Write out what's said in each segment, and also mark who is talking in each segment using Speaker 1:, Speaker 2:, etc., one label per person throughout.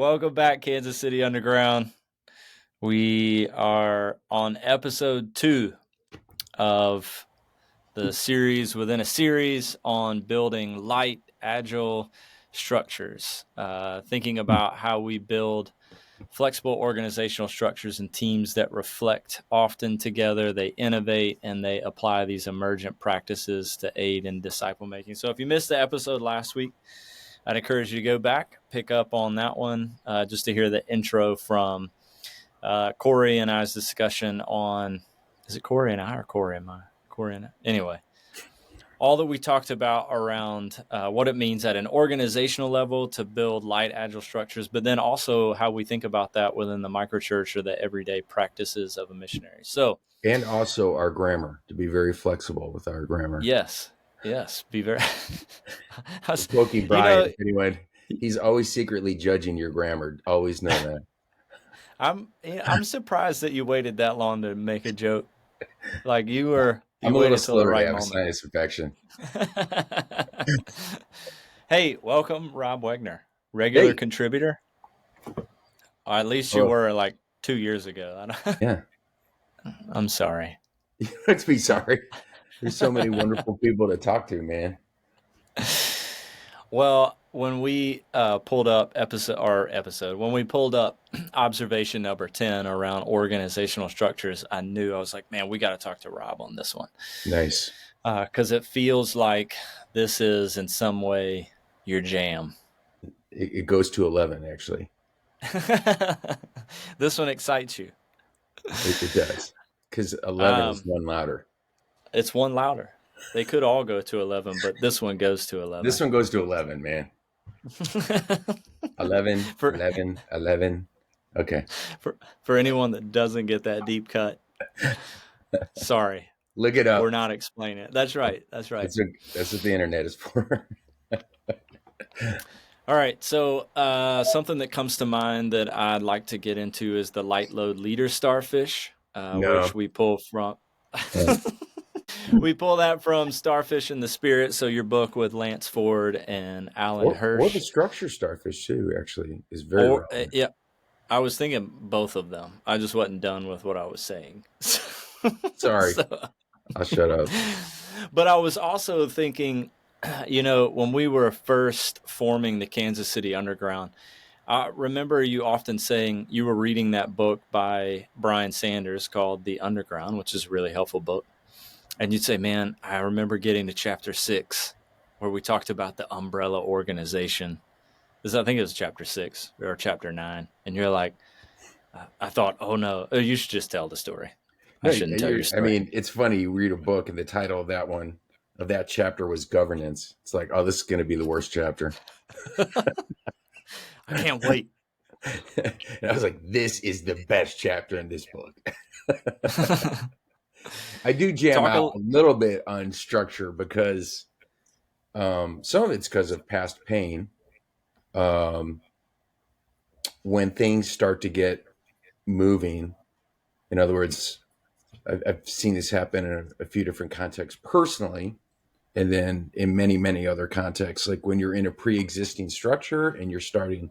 Speaker 1: Welcome back, Kansas City Underground. We are on episode 2 of the series within a series on building light, agile structures, thinking about how we build flexible organizational structures and teams that reflect often together, they innovate, and they apply these emergent practices to aid in disciple making. So if you missed the episode last week, I'd encourage you to go back, pick up on that one, just to hear the intro from Corey and I's discussion on, is it Corey and I or Corey and I? Corey and I? Anyway, all that we talked about around what it means at an organizational level to build light, agile structures, but then also how we think about that within the microchurch or the everyday practices of a missionary. So,
Speaker 2: and also our grammar, to be very flexible with our grammar.
Speaker 1: Yes, be very.
Speaker 2: Poking Brian, anyway, he's always secretly judging your grammar. Always know that.
Speaker 1: I'm surprised that you waited that long to make a joke. Like you
Speaker 2: I'm a little slower to have a sinus infection.
Speaker 1: Hey, welcome, Rob Wegner, regular contributor. Or at least you were like 2 years ago.
Speaker 2: Yeah.
Speaker 1: I'm sorry.
Speaker 2: You don't have to be sorry. There's so many wonderful people to talk to, man.
Speaker 1: Well, when we pulled up when we pulled up observation number 10 around organizational structures, I was like, man, we got to talk to Rob on this one.
Speaker 2: Nice.
Speaker 1: Because it feels like this is in some way your jam.
Speaker 2: It goes to 11, actually.
Speaker 1: This one excites you.
Speaker 2: It does. Because 11 is one louder.
Speaker 1: It's one louder. They could all go to 11, but this one goes to 11.
Speaker 2: This one goes to 11, man. 11, 11. Okay.
Speaker 1: For anyone that doesn't get that deep cut, sorry.
Speaker 2: Look it up.
Speaker 1: We're not explaining it. That's right.
Speaker 2: That's what the internet is for.
Speaker 1: All right. So something that comes to mind that I'd like to get into is the Lightload Leader Starfish, which we pull from. We pull that from Starfish in the Spirit. So your book with Lance Ford and Alan Hirsch.
Speaker 2: Or the Structure Starfish too, actually, is very
Speaker 1: yeah. I was thinking both of them. I just wasn't done with what I was saying.
Speaker 2: Sorry. I'll shut up.
Speaker 1: But I was also thinking, when we were first forming the Kansas City Underground, I remember you often saying you were reading that book by Brian Sanders called The Underground, which is a really helpful book. And you'd say, man, I remember getting to chapter 6 where we talked about the umbrella organization. I think it was chapter 6 or chapter 9. And you're like, I thought, oh no, you should just tell the story. I shouldn't tell your story.
Speaker 2: I mean, it's funny. You read a book and the title of that chapter was governance. It's like, oh, this is going to be the worst chapter.
Speaker 1: I can't wait.
Speaker 2: And I was like, this is the best chapter in this book. I do jam out a little bit on structure because some of it's because of past pain. When things start to get moving, in other words, I've seen this happen in a few different contexts personally, and then in many, many other contexts, like when you're in a pre-existing structure and you're starting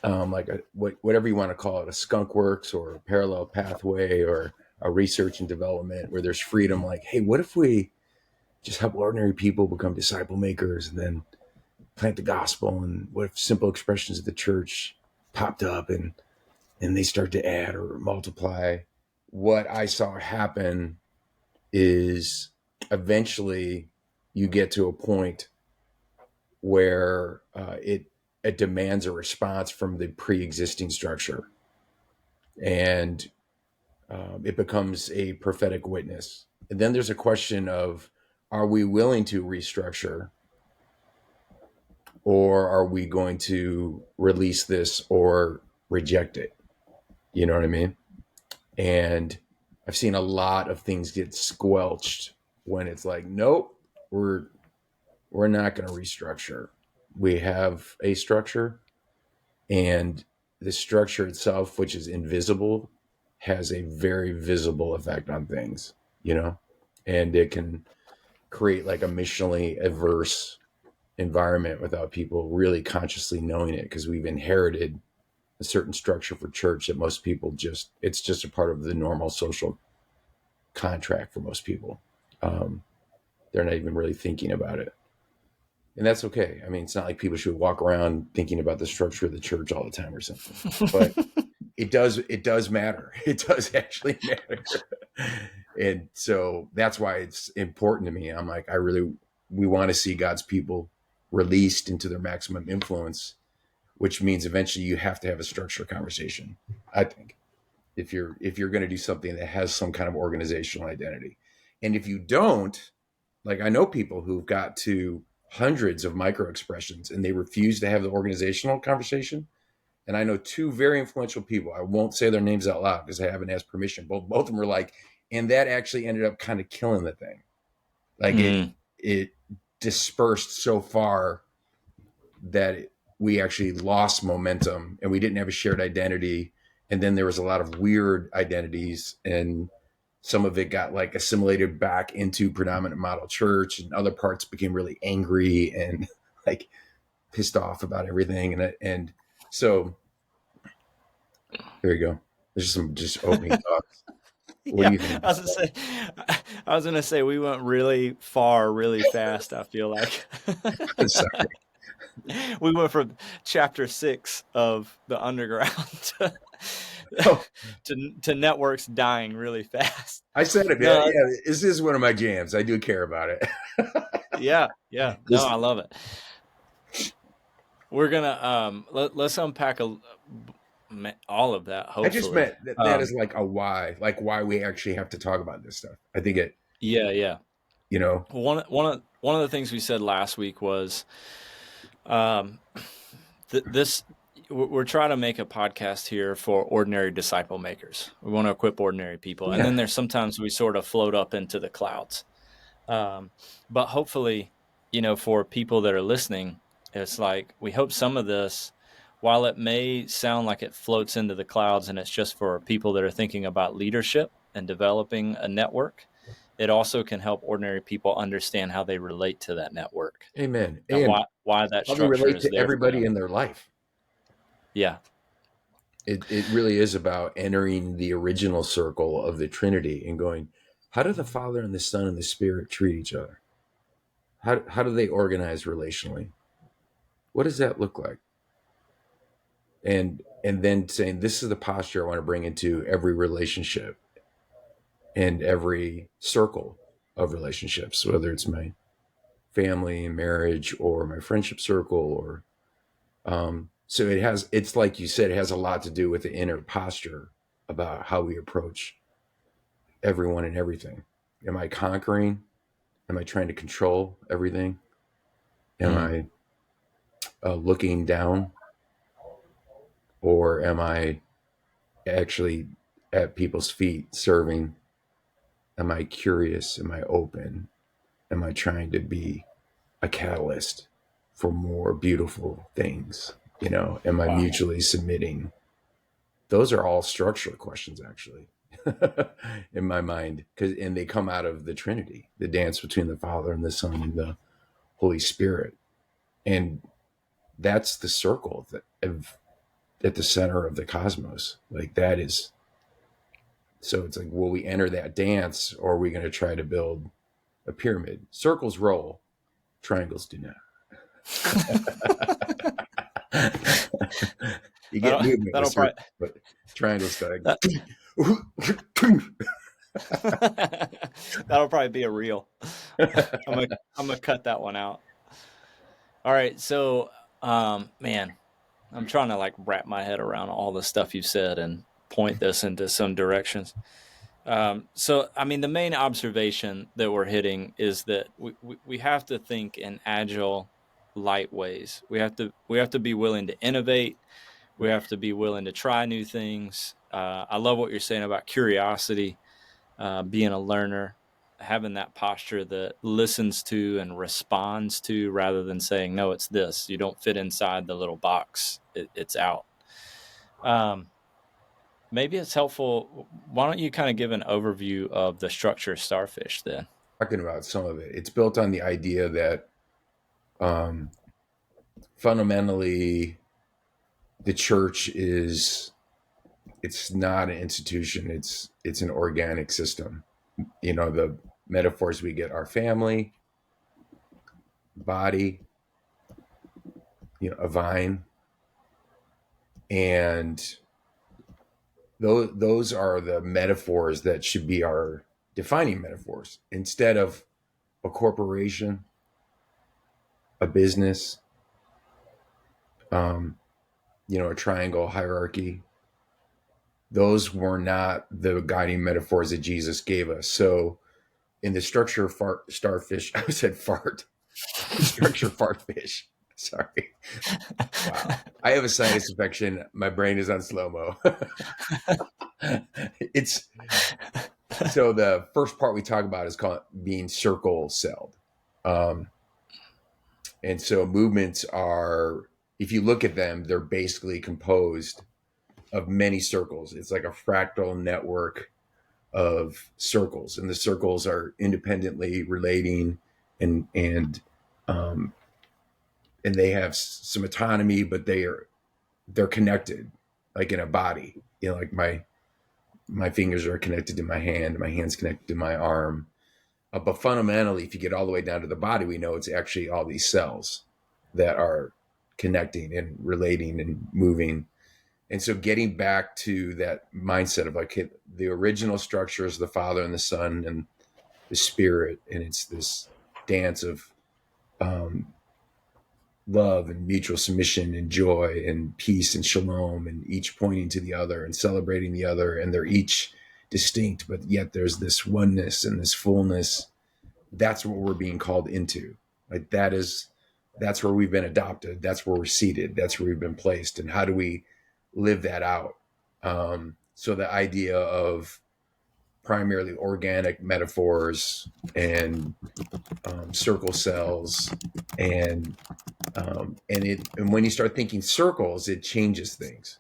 Speaker 2: whatever you want to call it, a skunk works or a parallel pathway or a research and development where there's freedom. Like, hey, what if we just help ordinary people become disciple makers and then plant the gospel? And what if simple expressions of the church popped up and they start to add or multiply? What I saw happen is eventually you get to a point where it demands a response from the pre-existing structure. And it becomes a prophetic witness. And then there's a question of, are we willing to restructure, or are we going to release this or reject it? You know what I mean? And I've seen a lot of things get squelched when it's like, nope, we're not going to restructure. We have a structure, and the structure itself, which is invisible, has a very visible effect on things, and it can create like a missionally adverse environment without people really consciously knowing it, because we've inherited a certain structure for church that most people it's just a part of the normal social contract for most people. Um, they're not even really thinking about it. And that's okay. I mean, it's not like people should walk around thinking about the structure of the church all the time or something. But it does matter. It does actually matter. And so that's why it's important to me. I'm like, we want to see God's people released into their maximum influence, which means eventually you have to have a structured conversation, I think, if you're going to do something that has some kind of organizational identity. And if you don't, like, I know people who've got to hundreds of micro expressions and they refuse to have the organizational conversation. And I know two very influential people. I won't say their names out loud because I haven't asked permission. Both of them were like, and that actually ended up kind of killing the thing. Like it dispersed so far that we actually lost momentum and we didn't have a shared identity. And then there was a lot of weird identities, and some of it got like assimilated back into predominant model church, and other parts became really angry and like pissed off about everything. And so there you go. There's some just opening thoughts. What do
Speaker 1: Yeah,
Speaker 2: you think?
Speaker 1: I was gonna say we went really far, really fast. I feel like
Speaker 2: Sorry.
Speaker 1: we went from chapter 6 of the underground to,
Speaker 2: Oh,
Speaker 1: to networks dying really fast.
Speaker 2: I said it. Yeah,
Speaker 1: No,
Speaker 2: yeah, this is one of my jams. I do care about it.
Speaker 1: yeah, no,
Speaker 2: This,
Speaker 1: I love it. We're gonna let's unpack all of that.
Speaker 2: I just
Speaker 1: Hopefully,
Speaker 2: meant that is like a why, like why we actually have to talk about this stuff. I think it,
Speaker 1: yeah, yeah.
Speaker 2: you know,
Speaker 1: One of the things we said last week was um, this we're trying to make a podcast here for ordinary disciple makers. We want to equip ordinary people, and
Speaker 2: yeah,
Speaker 1: then there's sometimes we sort of float up into the clouds. Um, but hopefully, for people that are listening, it's like we hope some of this, while it may sound like it floats into the clouds and it's just for people that are thinking about leadership and developing a network, it also can help ordinary people understand how they relate to that network
Speaker 2: amen.
Speaker 1: and
Speaker 2: And
Speaker 1: why that
Speaker 2: how they
Speaker 1: structure
Speaker 2: relate
Speaker 1: is
Speaker 2: to
Speaker 1: there for
Speaker 2: everybody
Speaker 1: them.
Speaker 2: in their life.
Speaker 1: Yeah.
Speaker 2: It really is about entering the original circle of the Trinity and going, how do the Father and the Son and the Spirit treat each other? How do they organize relationally? What does that look like? And then saying, this is the posture I want to bring into every relationship and every circle of relationships, whether it's my family and marriage or my friendship circle, or so it's like you said, it has a lot to do with the inner posture about how we approach everyone and everything. Am I conquering? Am I trying to control everything? Am
Speaker 1: Mm.
Speaker 2: I looking down, or am I actually at people's feet serving? Am I curious? Am I open? Am I trying to be a catalyst for more beautiful things? Am I
Speaker 1: Wow.
Speaker 2: mutually submitting? Those are all structural questions, actually, in my mind, and they come out of the Trinity, the dance between the Father and the Son and the Holy Spirit, and that's the circle at the center of the cosmos. Like that is, so it's like, will we enter that dance, or are we going to try to build a pyramid? Circles roll, triangles do not. You get
Speaker 1: that'll
Speaker 2: movement with
Speaker 1: that'll probably
Speaker 2: circles, but triangles start.
Speaker 1: that that'll probably be a reel. I'm gonna I'm gonna cut that one out. All right, so man, I'm trying to like wrap my head around all the stuff you've said and point this into some directions. So I mean, the main observation that we're hitting is that we have to think in agile, light ways. We have to be willing to innovate. We have to be willing to try new things. I love what you're saying about curiosity, being a learner, having that posture that listens to and responds to rather than saying, no, it's this. You don't fit inside the little box, it's out. Um, Maybe it's helpful. Why don't you kind of give an overview of the structure of Starfish then?
Speaker 2: Talking about some of it, it's built on the idea that Um, Fundamentally, the church it's not an institution. It's an organic system. The metaphors we get are family, body, a vine, and those are the metaphors that should be our defining metaphors instead of a corporation, a business, um, a triangle hierarchy. Those were not the guiding metaphors that Jesus gave us. So in the structure of starfish, I said fart, structure fartfish. Sorry. Wow. I have a sinus infection. My brain is on slow mo. It's so the first part we talk about is called being circle celled. Um, and so movements are, if you look at them, they're basically composed of many circles. It's like a fractal network of circles, and the circles are independently relating and um, and they have some autonomy, but they're connected, like in a body. Like my fingers are connected to my hand's connected to my arm. But fundamentally, if you get all the way down to the body, we know it's actually all these cells that are connecting and relating and moving. And so getting back to that mindset of like, hey, the original structure is the Father and the Son and the Spirit, and it's this dance of um, love and mutual submission and joy and peace and shalom, and each pointing to the other and celebrating the other, and they're each distinct, but yet there's this oneness and this fullness. That's what we're being called into. Like that's where we've been adopted. That's where we're seated. That's where we've been placed. And how do we live that out? So the idea of primarily organic metaphors and circle cells and when you start thinking circles, it changes things,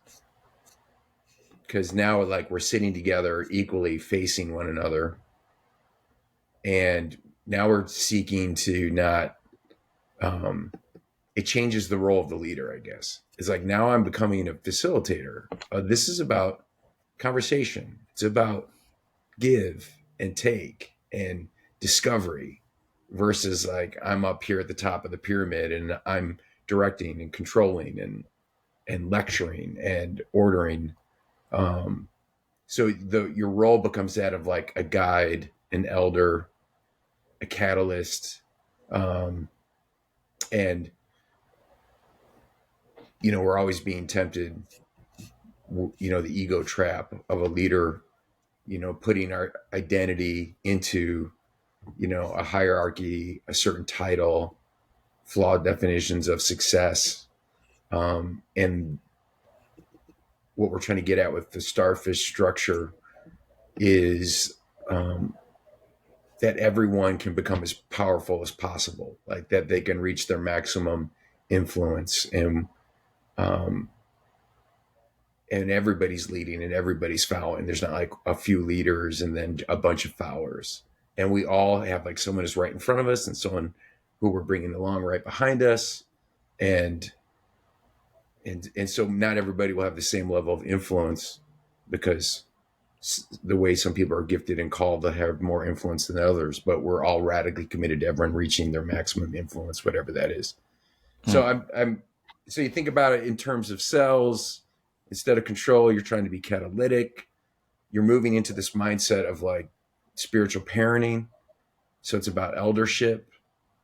Speaker 2: because now like we're sitting together equally facing one another, and now we're seeking to not it changes the role of the leader, I guess. It's like now I'm becoming a facilitator. This is about conversation. It's about give and take and discovery versus like I'm up here at the top of the pyramid and I'm directing and controlling and lecturing and ordering. So your role becomes that of like a guide, an elder, a catalyst, and we're always being tempted, the ego trap of a leader, putting our identity into, a hierarchy, a certain title, flawed definitions of success. And what we're trying to get at with the starfish structure is that everyone can become as powerful as possible, like that they can reach their maximum influence, um, and everybody's leading and everybody's following. There's not like a few leaders and then a bunch of followers. And we all have like someone is right in front of us and someone who we're bringing along right behind us. And so not everybody will have the same level of influence, because the way some people are gifted and called to have more influence than others, but we're all radically committed to everyone reaching their maximum influence, whatever that is. So so you think about it in terms of cells. Instead of control, you're trying to be catalytic. You're moving into this mindset of like spiritual parenting. So it's about eldership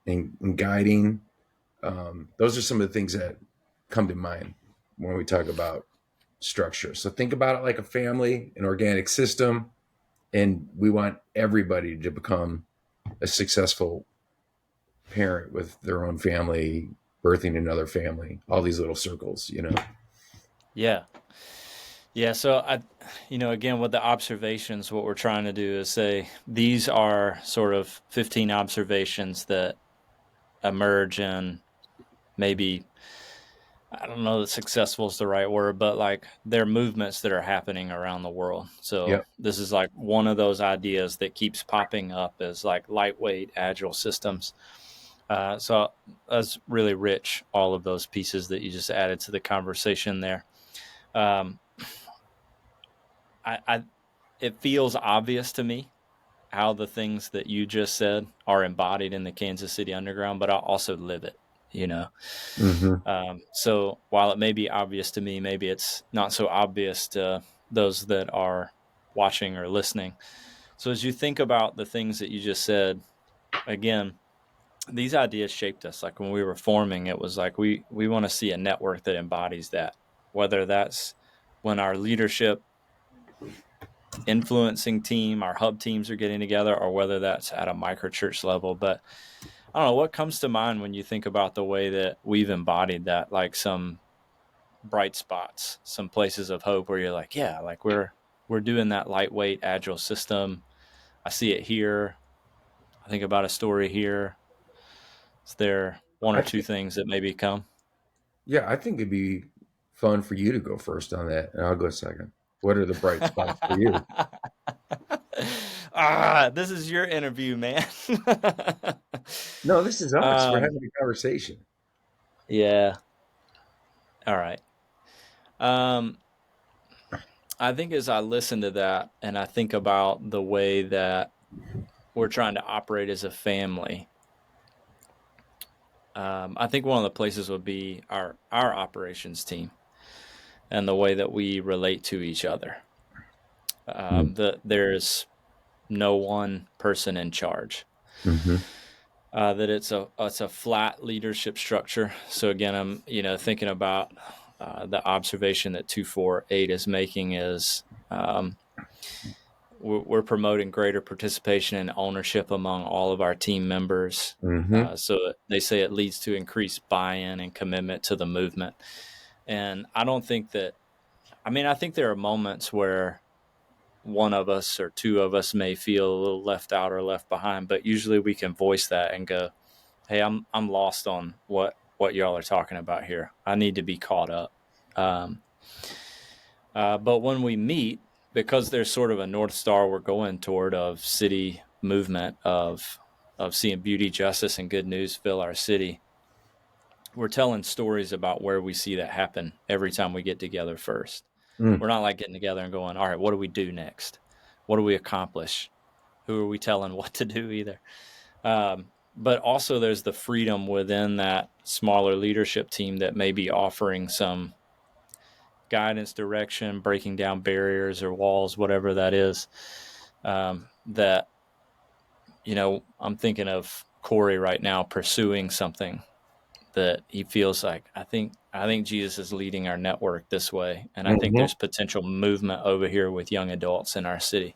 Speaker 2: and guiding. Those are some of the things that come to mind when we talk about structure. So think about it like a family, an organic system, and we want everybody to become a successful parent with their own family, birthing another family, all these little circles.
Speaker 1: Yeah. Yeah. So again, with the observations, what we're trying to do is say these are sort of 15 observations that emerge in maybe, I don't know that successful is the right word, but like they're movements that are happening around the world. So
Speaker 2: Yep.
Speaker 1: this is like one of those ideas that keeps popping up as like lightweight, agile systems. So that's really rich, all of those pieces that you just added to the conversation there. Um, I it feels obvious to me how the things that you just said are embodied in the Kansas City Underground, but I also live it, you know.
Speaker 2: Mm-hmm.
Speaker 1: So while it may be obvious to me, maybe it's not so obvious to those that are watching or listening. So as you think about the things that you just said, again, these ideas shaped us. Like when we were forming, it was like we want to see a network that embodies that, whether that's when our leadership influencing team, our hub teams are getting together, or whether that's at a microchurch level. But I don't know what comes to mind when you think about the way that we've embodied that, like some bright spots, some places of hope where you're like, yeah, like we're doing that lightweight agile system. I see it here. I think about a story here. Is there one
Speaker 2: I
Speaker 1: or two
Speaker 2: think,
Speaker 1: things that maybe come?
Speaker 2: yeah, I think it'd be fun for you to go first on that, and I'll go second. What are the bright spots for you?
Speaker 1: This is your interview, man.
Speaker 2: No, this is us. We're
Speaker 1: um,
Speaker 2: having a conversation.
Speaker 1: yeah. All right. Um, I think as I listen to that and I think about the way that we're trying to operate as a family, I think one of the places would be our operations team and the way that we relate to each other. There's no one person in charge.
Speaker 2: Mm-hmm.
Speaker 1: That it's a flat leadership structure. So again, I'm thinking about the observation that 248 is making is we're promoting greater participation and ownership among all of our team members.
Speaker 2: Mm-hmm.
Speaker 1: So they say it leads to increased buy-in and commitment to the movement. And I don't think that. I mean, I think there are moments where one of us or two of us may feel a little left out or left behind, but usually we can voice that and go, hey, I'm lost on what y'all are talking about here. I need to be caught up. Um, but when we meet, because there's sort of a North Star we're going toward of city movement of seeing beauty, justice, and good news fill our city, we're telling stories about where we see that happen every time we get together first.
Speaker 2: Mm.
Speaker 1: We're not like getting together and going, all right, what do we do next? What do we accomplish? Who are we telling what to do either? But also there's the freedom within that smaller leadership team that may be offering some guidance, direction, breaking down barriers or walls, whatever that is. That I'm thinking of Corey right now pursuing something that he feels like I think Jesus is leading our network this way, and I think
Speaker 2: Mm-hmm.
Speaker 1: there's potential movement over here with young adults in our city.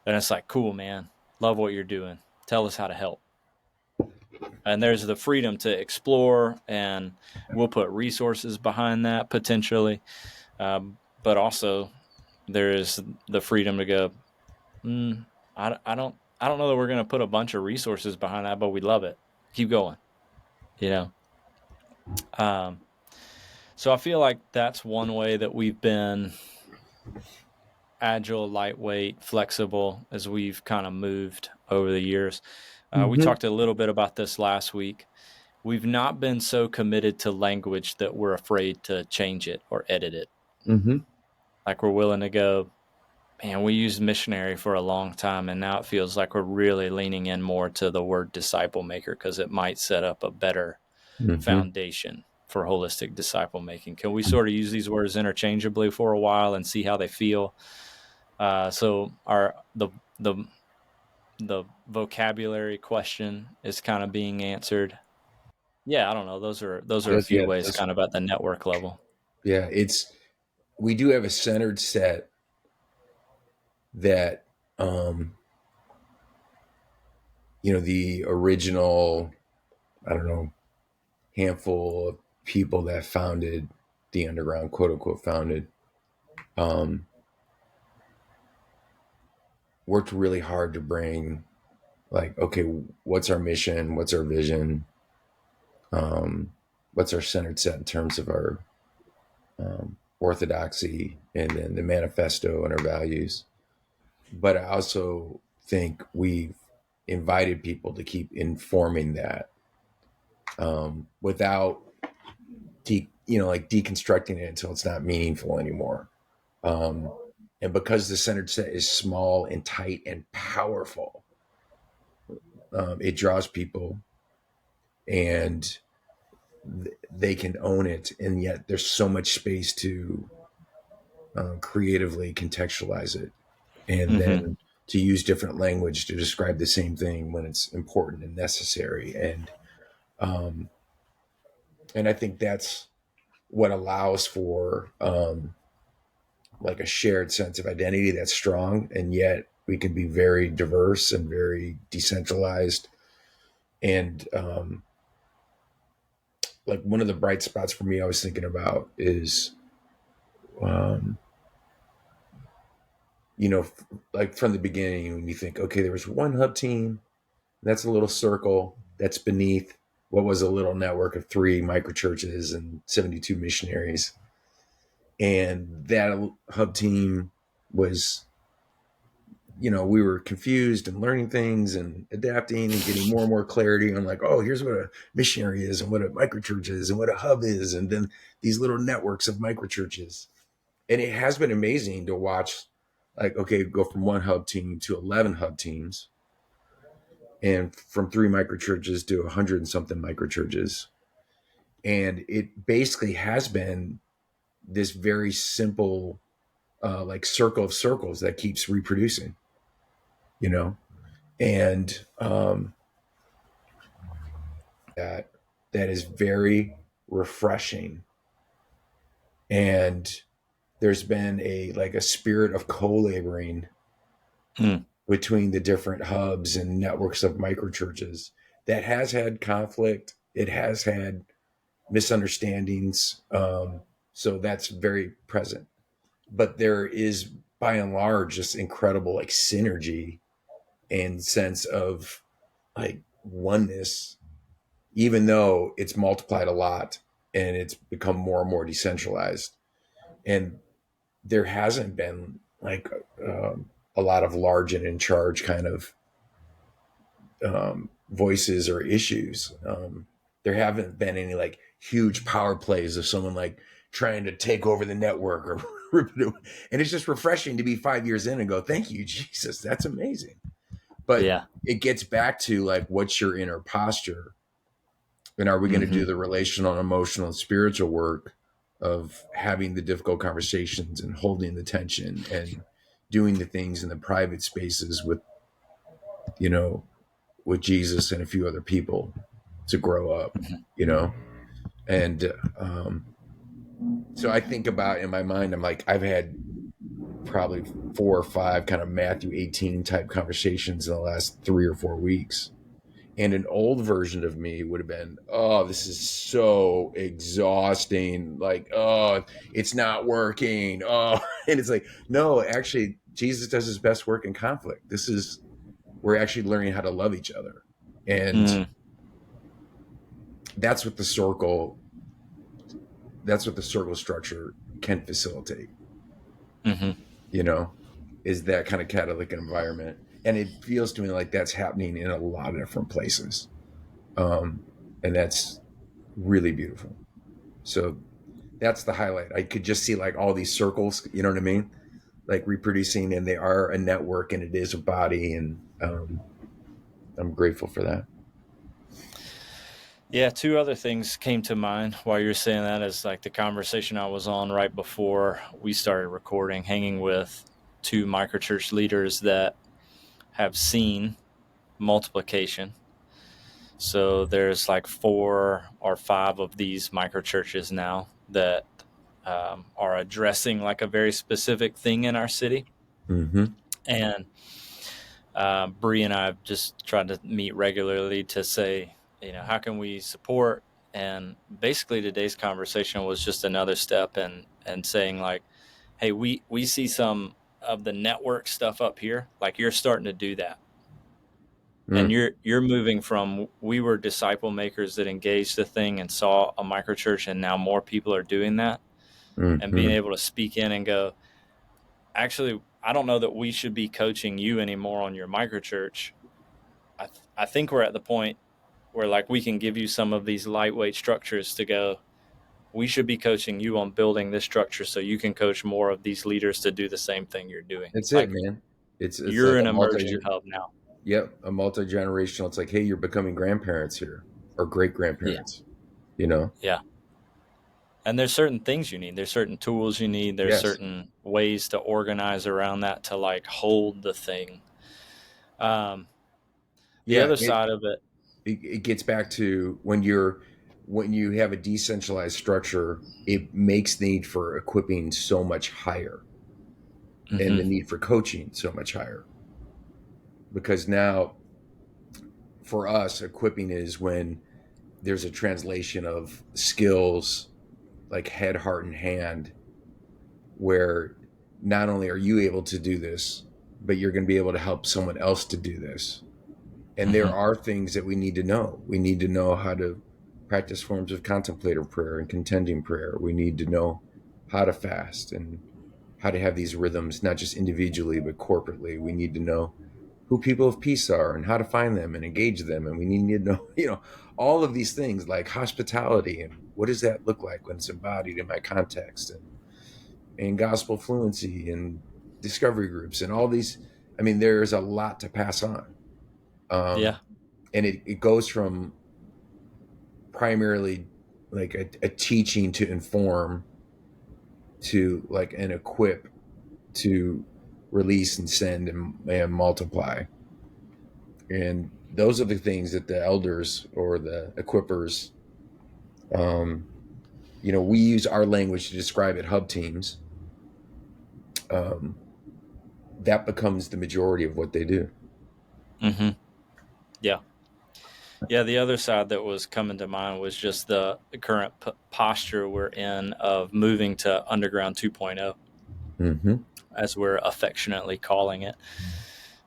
Speaker 1: And it's like, cool, man, love what you're doing. Tell us how to help. And there's the freedom to explore, and we'll put resources behind that potentially. But also, there is the freedom to go. Mm, I don't know that we're going to put a bunch of resources behind that, but we love it. Keep going. You know. Um, so I feel like that's one way that we've been agile, lightweight, flexible as we've kind of moved over the years. We
Speaker 2: Mm-hmm.
Speaker 1: talked a little bit about this last week. We've not been so committed to language that we're afraid to change it or edit it.
Speaker 2: Mm-hmm.
Speaker 1: Like we're willing to go, man, we used missionary for a long time, and now it feels like we're really leaning in more to the word disciple maker because it might set up a better
Speaker 2: Mm-hmm.
Speaker 1: foundation for holistic disciple making. Can we sort of use these words interchangeably for a while and see how they feel? So our the vocabulary question is kind of being answered. Yeah, I don't know. Those are a few
Speaker 2: Yeah,
Speaker 1: ways, kind of at the network level.
Speaker 2: yeah. It's we do have a centered set that um, the original, I don't know, handful of people that founded the underground, quote unquote, founded, um, worked really hard to bring, like, okay, what's our mission? What's our vision? Um, what's our centered set in terms of our orthodoxy, and then the manifesto and our values? But I also think we've invited people to keep informing that. without like deconstructing it until it's not meaningful anymore. Um, and because the centered set is small and tight and powerful, it draws people, and they can own it. And yet there's so much space to creatively contextualize it, and
Speaker 1: Mm-hmm.
Speaker 2: then to use different language to describe the same thing when it's important and necessary. Um, and I think that's what allows for like a shared sense of identity that's strong, and yet we can be very diverse and very decentralized. And like one of the bright spots for me I was thinking about is um, like from the beginning, when you think, okay, there was one hub team, that's a little circle that's beneath what was a little network of 3 microchurches and 72 missionaries. And that hub team was, we were confused and learning things and adapting and getting more and more clarity on like, oh, here's what a missionary is and what a microchurch is and what a hub is. And then these little networks of microchurches. And it has been amazing to watch, like, okay, go from one hub team to 11 hub teams, and from 3 microchurches to 100 and something microchurches. And it basically has been this very simple, like circle of circles that keeps reproducing, you know, and that is very refreshing. And there's been a spirit of co-laboring
Speaker 1: Mm.
Speaker 2: between the different hubs and networks of microchurches that has had conflict. It has had misunderstandings. So that's very present. But there is, by and large, just incredible like synergy and sense of like oneness, even though it's multiplied a lot and it's become more and more decentralized. And there hasn't been like a lot of large and in charge kind of voices or issues. There haven't been any like huge power plays of someone like trying to take over the network or and it's just refreshing to be 5 years in and go, thank you, Jesus, that's amazing. But
Speaker 1: Yeah.
Speaker 2: it gets back to like, what's your inner posture? And are we going to
Speaker 1: Mm-hmm.
Speaker 2: do the relational, emotional, and spiritual work of having the difficult conversations and holding the tension and doing the things in the private spaces you know, with Jesus and a few other people to grow up,
Speaker 1: Mm-hmm.
Speaker 2: you know? And so I think about in my mind, I'm like, I've had probably 4 or 5 kind of Matthew 18 type conversations in the last 3 or 4 weeks. And an old version of me would have been, oh, this is so exhausting. Like, oh, it's not working. Oh, and it's like, no, actually, Jesus does his best work in conflict. We're actually learning how to love each other. And
Speaker 1: Mm.
Speaker 2: that's what the circle structure can facilitate,
Speaker 1: Mm-hmm.
Speaker 2: you know, is that kind of catalytic environment. And it feels to me like that's happening in a lot of different places. Um, and that's really beautiful. So that's the highlight. I could just see like all these circles, you know what I mean? Like reproducing, and they are a network and it is a body. And I'm grateful for that.
Speaker 1: Yeah, 2 other things came to mind while you were saying that is like the conversation I was on right before we started recording, hanging with 2 microchurch leaders that have seen multiplication. So there's like 4 or 5 of these microchurches now that are addressing like a very specific thing in our city.
Speaker 2: Mm-hmm.
Speaker 1: And Bree and I have just tried to meet regularly to say, how can we support? And basically, today's conversation was just another step and saying like, hey, we see some of the network stuff up here, like you're starting to do that, and
Speaker 2: Mm-hmm.
Speaker 1: you're moving from we were disciple makers that engaged the thing and saw a microchurch, and now more people are doing that, and being
Speaker 2: Mm-hmm.
Speaker 1: able to speak in and go, actually, I don't know that we should be coaching you anymore on your microchurch. I think we're at the point where like we can give you some of these lightweight structures to go, we should be coaching you on building this structure so you can coach more of these leaders to do the same thing you're doing.
Speaker 2: That's it,
Speaker 1: Like
Speaker 2: man. It's
Speaker 1: you're
Speaker 2: like
Speaker 1: an
Speaker 2: a
Speaker 1: emergent hub now.
Speaker 2: a multi-generational. It's like, hey, you're becoming grandparents here or great
Speaker 1: Yeah.
Speaker 2: grandparents, you know?
Speaker 1: Yeah. And there's certain things you need. There's certain tools you need. There's
Speaker 2: Yes.
Speaker 1: certain ways to organize around that to like hold the thing. Um, the
Speaker 2: Yeah.
Speaker 1: other side of it.
Speaker 2: It gets back to when you have a decentralized structure, it makes the need for equipping so much higher and the
Speaker 1: Mm-hmm,
Speaker 2: need for coaching so much higher. Because now for us, equipping is when there's a translation of skills like head, heart, and hand, where not only are you able to do this, but you're going to be able to help someone else to do this. And there
Speaker 1: mm-hmm,
Speaker 2: are things that we need to know. We need to know how to practice forms of contemplative prayer and contending prayer. We need to know how to fast and how to have these rhythms, not just individually, but corporately. We need to know who people of peace are and how to find them and engage them. And we need to know, all of these things like hospitality and what does that look like when it's embodied in my context, and gospel fluency and discovery groups and all these. I mean, there's a lot to pass on.
Speaker 1: yeah.
Speaker 2: And it goes from primarily like a teaching to inform to like an equip to release and send and multiply. And those are the things that the elders or the equippers, we use our language to describe it, hub teams. That becomes the majority of what they do.
Speaker 1: Mm-hmm. Yeah. Yeah. The other side that was coming to mind was just the current posture we're in of moving to Underground 2.0,
Speaker 2: Mm-hmm.
Speaker 1: as we're affectionately calling it.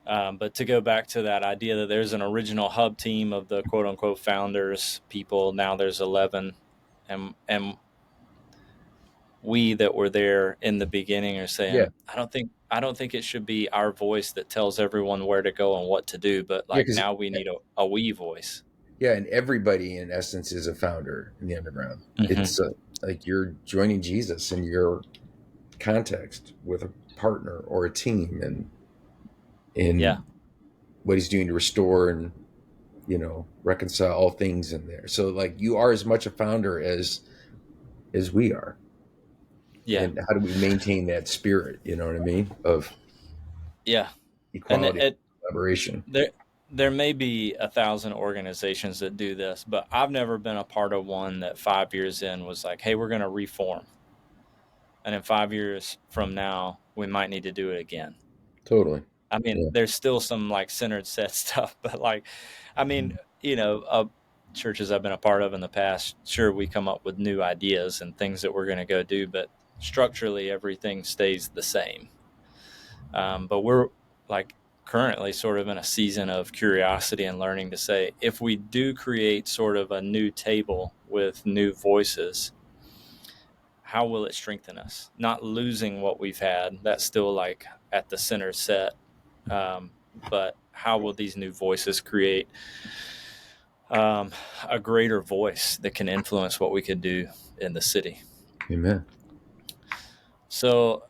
Speaker 1: But to go back to that idea that there's an original hub team of the quote unquote founders people, now there's 11. And we that were there in the beginning are
Speaker 2: Yeah.
Speaker 1: saying, I don't think it should be our voice that tells everyone where to go and what to do, but
Speaker 2: Yeah.
Speaker 1: like
Speaker 2: Because,
Speaker 1: now we need a we voice.
Speaker 2: yeah. And everybody in essence is a founder in the underground.
Speaker 1: Mm-hmm.
Speaker 2: It's like you're joining Jesus in your context with a partner or a team and
Speaker 1: Yeah.
Speaker 2: in what he's doing to restore and reconcile all things in there. So like you are as much a founder as we are.
Speaker 1: Yeah.
Speaker 2: And how do we maintain that spirit, you know what I mean, of
Speaker 1: Yeah. And
Speaker 2: equality, collaboration?
Speaker 1: there may be 1,000 organizations that do this, but I've never been a part of one that 5 years in was like, hey, we're going to reform. And in 5 years from now, we might need to do it again.
Speaker 2: Totally.
Speaker 1: I mean,
Speaker 2: Yeah.
Speaker 1: there's still some like centered set stuff, but like, I mean, churches I've been a part of in the past, sure, we come up with new ideas and things that we're going to go do, but structurally, everything stays the same. But we're like currently sort of in a season of curiosity and learning to say, if we do create sort of a new table with new voices, how will it strengthen us? Not losing what we've had, that's still like at the center set. Um, but how will these new voices create a greater voice that can influence what we could do in the city?
Speaker 2: Amen.
Speaker 1: So,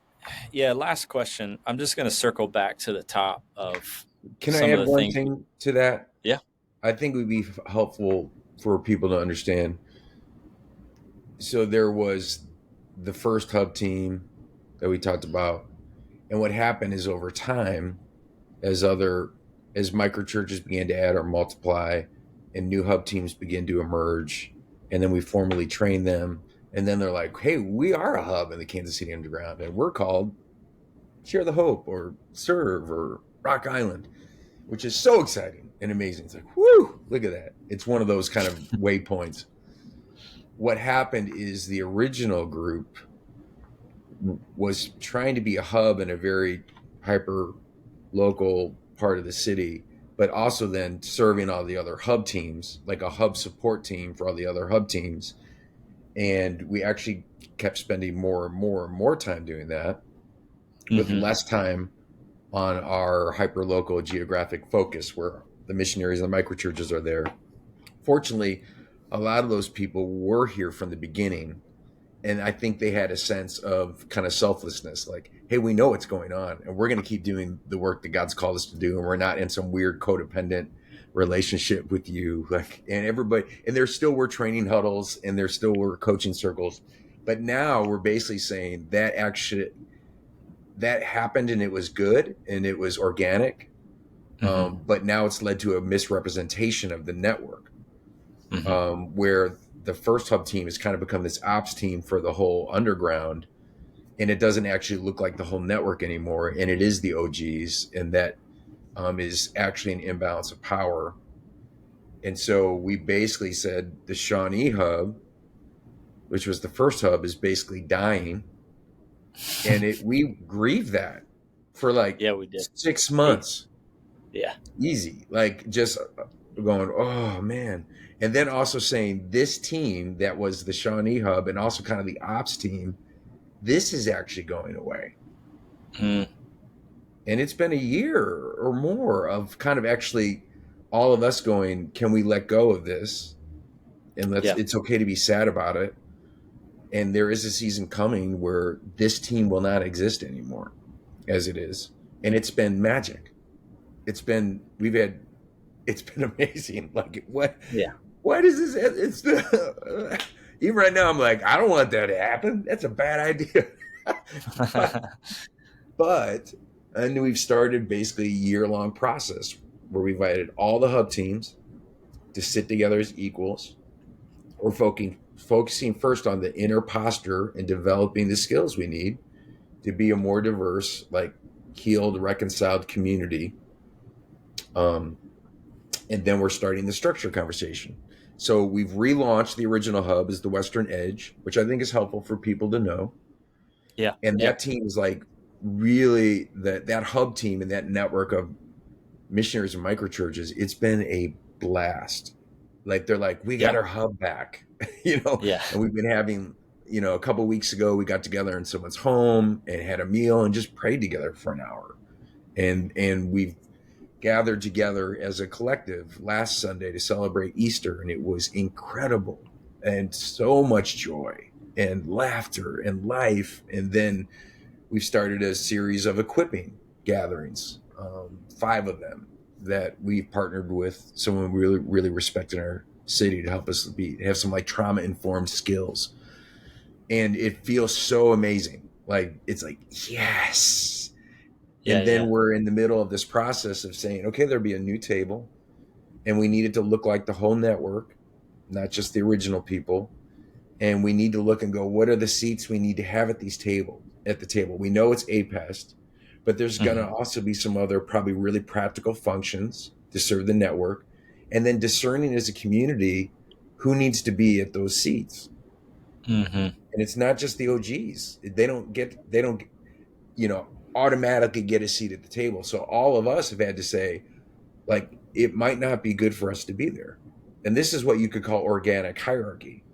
Speaker 1: yeah, last question. I'm just going to circle back to the top of
Speaker 2: Can I
Speaker 1: some of
Speaker 2: add
Speaker 1: the
Speaker 2: one
Speaker 1: things.
Speaker 2: thing to that?
Speaker 1: Yeah.
Speaker 2: I think it would be helpful for people to understand. So there was the first hub team that we talked about. And what happened is over time, as microchurches began to add or multiply and new hub teams begin to emerge, and then we formally train them, and then they're like, hey, we are a hub in the Kansas City Underground, and we're called Share the Hope or Serve or Rock Island, which is so exciting and amazing. It's like, whoo, look at that. It's one of those kind of waypoints. What happened is the original group was trying to be a hub in a very hyper local part of the city, but also then serving all the other hub teams, like a hub support team for all the other hub teams. And we actually kept spending more and more and more time doing that with
Speaker 1: Mm-hmm.
Speaker 2: less time on our hyper local geographic focus where the missionaries and the microchurches are there. Fortunately, a lot of those people were here from the beginning, and I think they had a sense of kind of selflessness, like, hey, we know what's going on, and we're going to keep doing the work that God's called us to do, and we're not in some weird codependent relationship with you. Like, and everybody, and there still were training huddles, and there still were coaching circles, but now we're basically saying that actually that happened, and it was good, and it was organic,
Speaker 1: Mm-hmm.
Speaker 2: but now it's led to a misrepresentation of the network,
Speaker 1: Mm-hmm.
Speaker 2: where the first hub team has kind of become this ops team for the whole underground, and it doesn't actually look like the whole network anymore, and it is the OGs, and that is actually an imbalance of power. And so we basically said the Shawnee hub, which was the first hub, is basically dying, and we grieved that for like
Speaker 1: Yeah, we did.
Speaker 2: 6 months,
Speaker 1: Yeah.
Speaker 2: easy, like just going, oh man. And then also saying this team that was the Shawnee hub and also kind of the ops team, this is actually going away.
Speaker 1: Mm,
Speaker 2: And it's been a year or more of kind of actually all of us going, can we let go of this? And
Speaker 1: yeah.
Speaker 2: it's okay to be sad about it. And there is a season coming where this team will not exist anymore as it is. And it's been magic. It's been amazing. Like,
Speaker 1: Yeah.
Speaker 2: what is this? Even right now, I'm like, I don't want that to happen. That's a bad idea. but, but, and we've started basically a year-long process where we invited all the hub teams to sit together as equals. We're focusing first on the inner posture and developing the skills we need to be a more diverse, like healed, reconciled community. Um, and then we're starting the structure conversation. So we've relaunched the original hub as the Western Edge, which I think is helpful for people to know.
Speaker 1: Yeah.
Speaker 2: And
Speaker 1: Yeah.
Speaker 2: that team is like really that hub team and that network of missionaries and microchurches. It's been a blast. Like they're like, we got
Speaker 1: Yeah.
Speaker 2: our hub back, you know.
Speaker 1: Yeah.
Speaker 2: And we've been having, a couple of weeks ago, we got together in someone's home and had a meal and just prayed together for an hour. And we've gathered together as a collective last Sunday to celebrate Easter, and it was incredible and so much joy and laughter and life. And then we've started a series of equipping gatherings, 5 of them that we've partnered with someone we really, really respect in our city to help us have some like trauma informed skills. And it feels so amazing. Like, it's like, yes.
Speaker 1: Yeah.
Speaker 2: And then
Speaker 1: Yeah.
Speaker 2: we're in the middle of this process of saying, okay, there'll be a new table, and we need it to look like the whole network, not just the original people. And we need to look and go, what are the seats we need to have at the table? We know it's APEST, but there's going to
Speaker 1: Mm-hmm.
Speaker 2: also be some other probably really practical functions to serve the network. And then discerning as a community who needs to be at those seats.
Speaker 1: Mm-hmm.
Speaker 2: And it's not just the OGs. They don't automatically get a seat at the table. So all of us have had to say, like, it might not be good for us to be there. And this is what you could call organic hierarchy.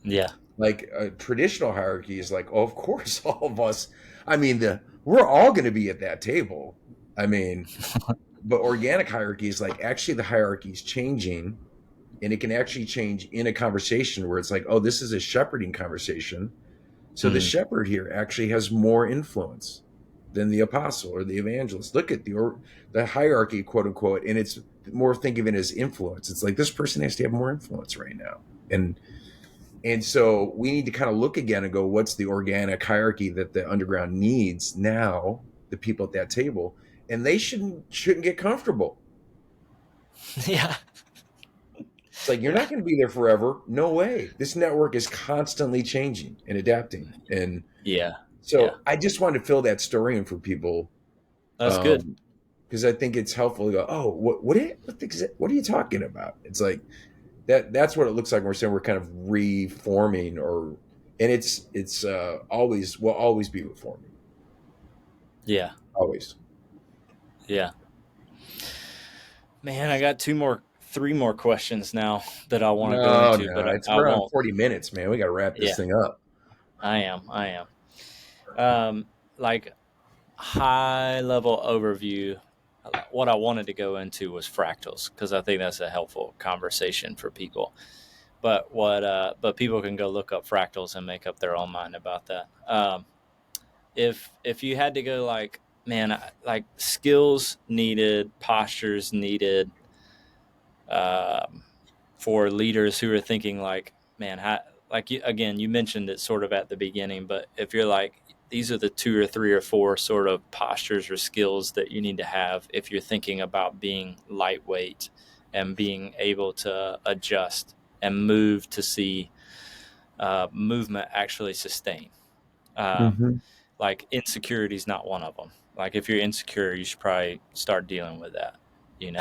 Speaker 1: Yeah.
Speaker 2: Like a traditional hierarchy is like, oh, of course, all of us. I mean, we're all going to be at that table. I mean, but organic hierarchy is like actually the hierarchy is changing, and it can actually change in a conversation where it's like, oh, this is a shepherding conversation. So the
Speaker 1: Mm-hmm.
Speaker 2: shepherd here actually has more influence than the apostle or the evangelist. Look at the hierarchy, quote unquote, and it's more, think of it as influence. It's like this person has to have more influence right now, and so we need to kind of look again and go, what's the organic hierarchy that the underground needs now? The people at that table, and they shouldn't get comfortable.
Speaker 1: Yeah.
Speaker 2: It's like, you're
Speaker 1: Yeah.
Speaker 2: not going to be there forever. No way. This network is constantly changing and adapting, and
Speaker 1: Yeah. Yeah.
Speaker 2: so I just wanted to fill that story in for people,
Speaker 1: That's good.
Speaker 2: because I think it's helpful to go, oh, what are you talking about? It's like that's what it looks like when we're saying we're kind of reforming, and it's always will always be reforming,
Speaker 1: Yeah.
Speaker 2: always.
Speaker 1: Yeah. Man, I got 3 more questions now that I want to go
Speaker 2: No,
Speaker 1: into,
Speaker 2: no,
Speaker 1: but
Speaker 2: it's
Speaker 1: I
Speaker 2: around
Speaker 1: won't.
Speaker 2: 40 minutes, man. We got to wrap this
Speaker 1: Yeah.
Speaker 2: thing up.
Speaker 1: I am. I am. Like high level overview what I wanted to go into was fractals, because I think that's a helpful conversation for people. But people can go look up fractals and make up their own mind about that. If you had to go like, man, like skills needed, postures needed, um, for leaders who are thinking like, man, like you, again, you mentioned it sort of at the beginning, but if you're like, these are the 2 or 3 or 4 sort of postures or skills that you need to have if you're thinking about being lightweight and being able to adjust and move to see movement actually sustain. Um,
Speaker 2: Mm-hmm.
Speaker 1: like insecurity is not one of them. Like if you're insecure, you should probably start dealing with that. You know,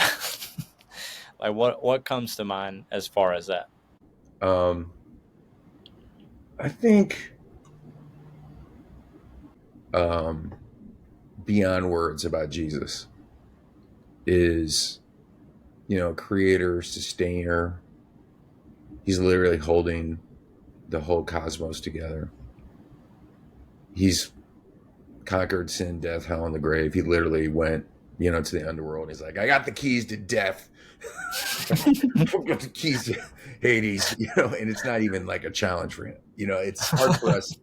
Speaker 1: like what comes to mind as far as that?
Speaker 2: Um, I think um, beyond words about Jesus is, creator, sustainer. He's literally holding the whole cosmos together. He's conquered sin, death, hell, and the grave. He literally went, to the underworld. He's like, I got the keys to death. I've got the keys to Hades, and it's not even like a challenge for him. It's hard for us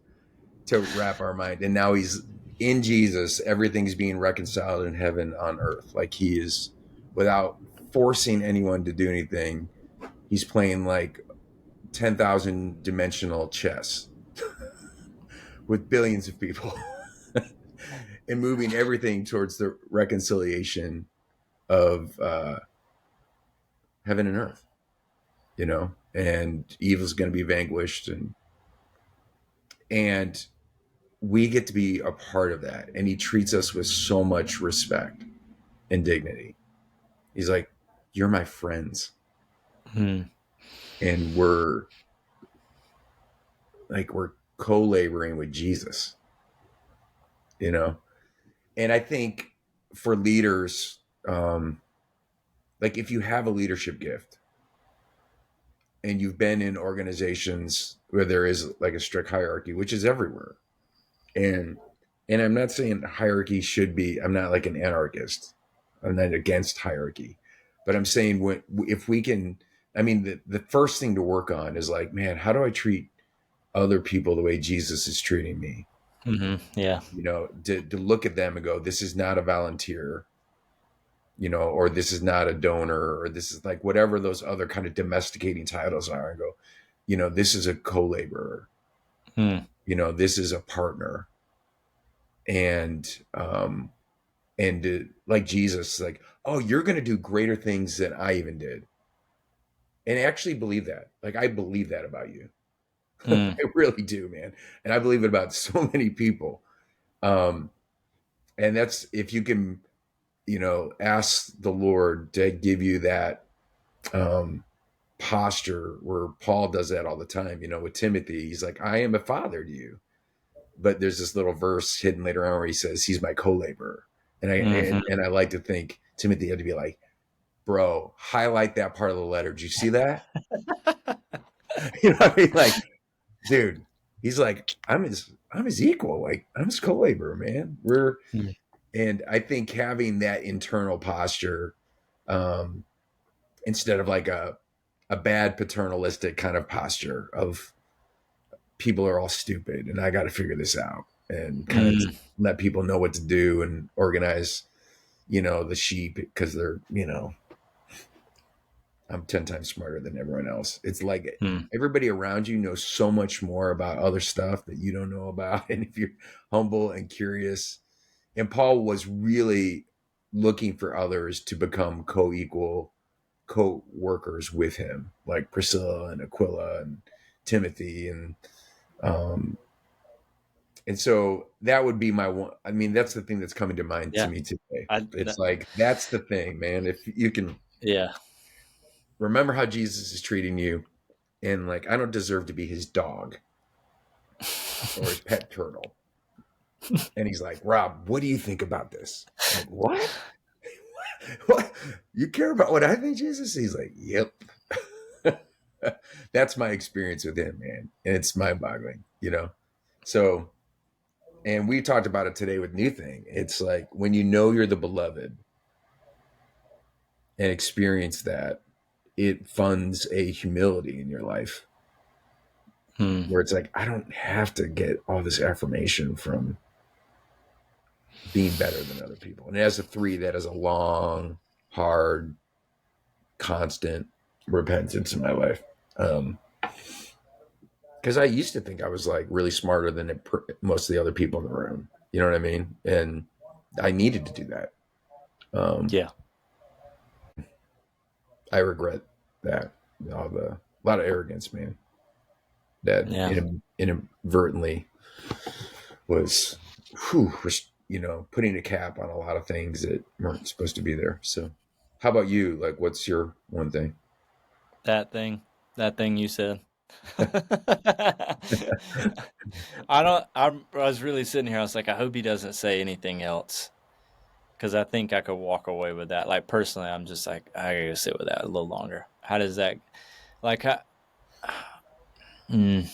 Speaker 2: to wrap our mind. And now he's in Jesus, everything's being reconciled in heaven on earth. Like he is, without forcing anyone to do anything, he's playing like 10,000 dimensional chess with billions of people and moving everything towards the reconciliation of heaven and earth, and evil's going to be vanquished, and we get to be a part of that. And he treats us with so much respect and dignity. He's like, you're my friends.
Speaker 1: Hmm.
Speaker 2: And we're co-laboring with Jesus, you know? And I think for leaders, like if you have a leadership gift and you've been in organizations where there is like a strict hierarchy, which is everywhere. And I'm not saying hierarchy should be, I'm not like an anarchist. I'm not against hierarchy. But I'm saying if we can, I mean, the first thing to work on is like, man, how do I treat other people the way Jesus is treating me?
Speaker 1: Mm-hmm. Yeah.
Speaker 2: To look at them and go, this is not a volunteer, or this is not a donor, or this is like whatever those other kind of domesticating titles are, and go, this is a co-laborer,
Speaker 1: Hmm.
Speaker 2: this is a partner. And like Jesus, like, oh, you're going to do greater things than I even did. And I actually believe that. Like, I believe that about you. I
Speaker 1: Hmm.
Speaker 2: really do, man. And I believe it about so many people. Um, and that's if you can, ask the Lord to give you that um, posture where Paul does that all the time, with Timothy. He's like, I am a father to you. But there's this little verse hidden later on where he says he's my co-laborer. And
Speaker 1: Mm-hmm.
Speaker 2: I like to think Timothy had to be like, bro, highlight that part of the letter. Did you see that? You know what I mean? Like, dude, he's like, I'm his equal. Like, I'm his co-laborer, man. And I think having that internal posture, um, instead of like a bad paternalistic kind of posture of people are all stupid and I got to figure this out and kind of
Speaker 1: Mm.
Speaker 2: let people know what to do and organize, the sheep because they're, I'm 10 times smarter than everyone else. It's like
Speaker 1: Mm.
Speaker 2: everybody around you knows so much more about other stuff that you don't know about. And if you're humble and curious, and Paul was really looking for others to become co-equal co-workers with him, like Priscilla and Aquila and Timothy. Um, and so that would be my one. I mean, that's the thing that's coming to mind to
Speaker 1: Yeah.
Speaker 2: me today.
Speaker 1: I.
Speaker 2: It's like, that's the thing, man. If you can
Speaker 1: Yeah.
Speaker 2: remember how Jesus is treating you, and like, I don't deserve to be his dog or his pet turtle. And he's like, Rob, what do you think about this? I'm like, what? What? You care about what I think, Jesus? He's like, yep. That's my experience with him, man. And it's mind boggling, So, and we talked about it today with New Thing. It's like when you know you're the beloved, and experience that, it funds a humility in your life where it's like, I don't have to get all this affirmation from being better than other people. And as a 3, that is a long, hard, constant repentance in my life. Because I used to think I was like really smarter than most of the other people in the room. You know what I mean? And I needed to do that.
Speaker 1: Yeah.
Speaker 2: I regret that. A lot of arrogance, man. That
Speaker 1: Yeah.
Speaker 2: inadvertently was, putting a cap on a lot of things that weren't supposed to be there. So, how about you? Like, what's your one thing?
Speaker 1: That thing you said. I was really sitting here. I was like, I hope he doesn't say anything else. Because I think I could walk away with that. Like, personally, I'm just like, I gotta sit with that a little longer. How does that, like, mm,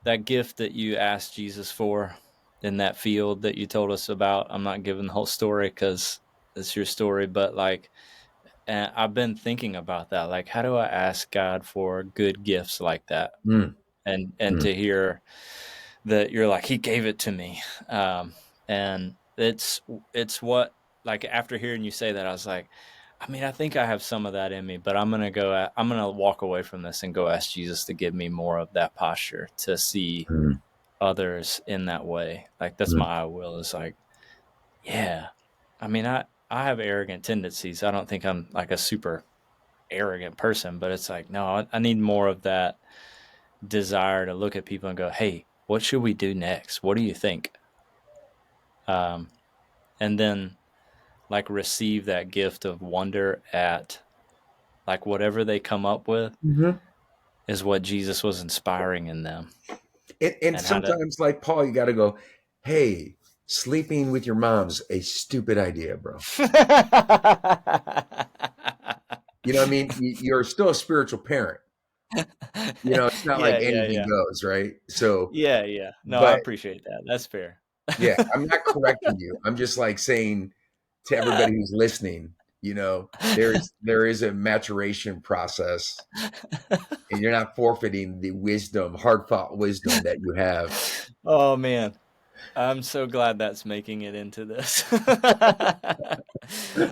Speaker 1: that gift that you asked Jesus for in that field that you told us about? I'm not giving the whole story because it's your story, but like, and I've been thinking about that. Like, how do I ask God for good gifts like that?
Speaker 2: Mm,
Speaker 1: And
Speaker 2: mm,
Speaker 1: to hear that you're like, He gave it to me, and it's what, like, after hearing you say that, I was like, I mean, I think I have some of that in me, but I'm gonna walk away from this and go ask Jesus to give me more of that posture to see
Speaker 2: mm,
Speaker 1: others in that way. Like, that's
Speaker 2: mm,
Speaker 1: my I will, is like, yeah. I mean, I have arrogant tendencies. I don't think I'm like a super arrogant person, but it's like, no, I need more of that desire to look at people and go, hey, what should we do next? What do you think? Um, and then like receive that gift of wonder at like whatever they come up with
Speaker 2: mhm.
Speaker 1: is what Jesus was inspiring in them,
Speaker 2: And
Speaker 1: and how to.
Speaker 2: sometimes, like Paul, you got to go, hey, sleeping with your mom's a stupid idea, bro. You know what I mean? You're still a spiritual parent. It's not like
Speaker 1: Yeah, yeah,
Speaker 2: anything
Speaker 1: yeah,
Speaker 2: goes, right? So,
Speaker 1: yeah, yeah. No, I
Speaker 2: but
Speaker 1: appreciate that. That's fair.
Speaker 2: yeah, I'm not correcting you. I'm just like saying to everybody who's listening, there is a maturation process, and you're not forfeiting the wisdom, hard fought wisdom that you have.
Speaker 1: Oh man, I'm so glad that's making it into this.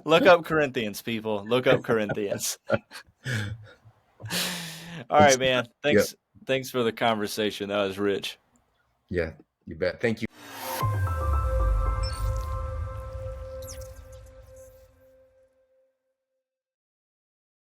Speaker 1: Look up Corinthians, people. Look up Corinthians. All right,
Speaker 2: It's,
Speaker 1: man.
Speaker 2: yep,
Speaker 1: Thanks for the conversation. That was rich.
Speaker 2: yeah, you bet. Thank you.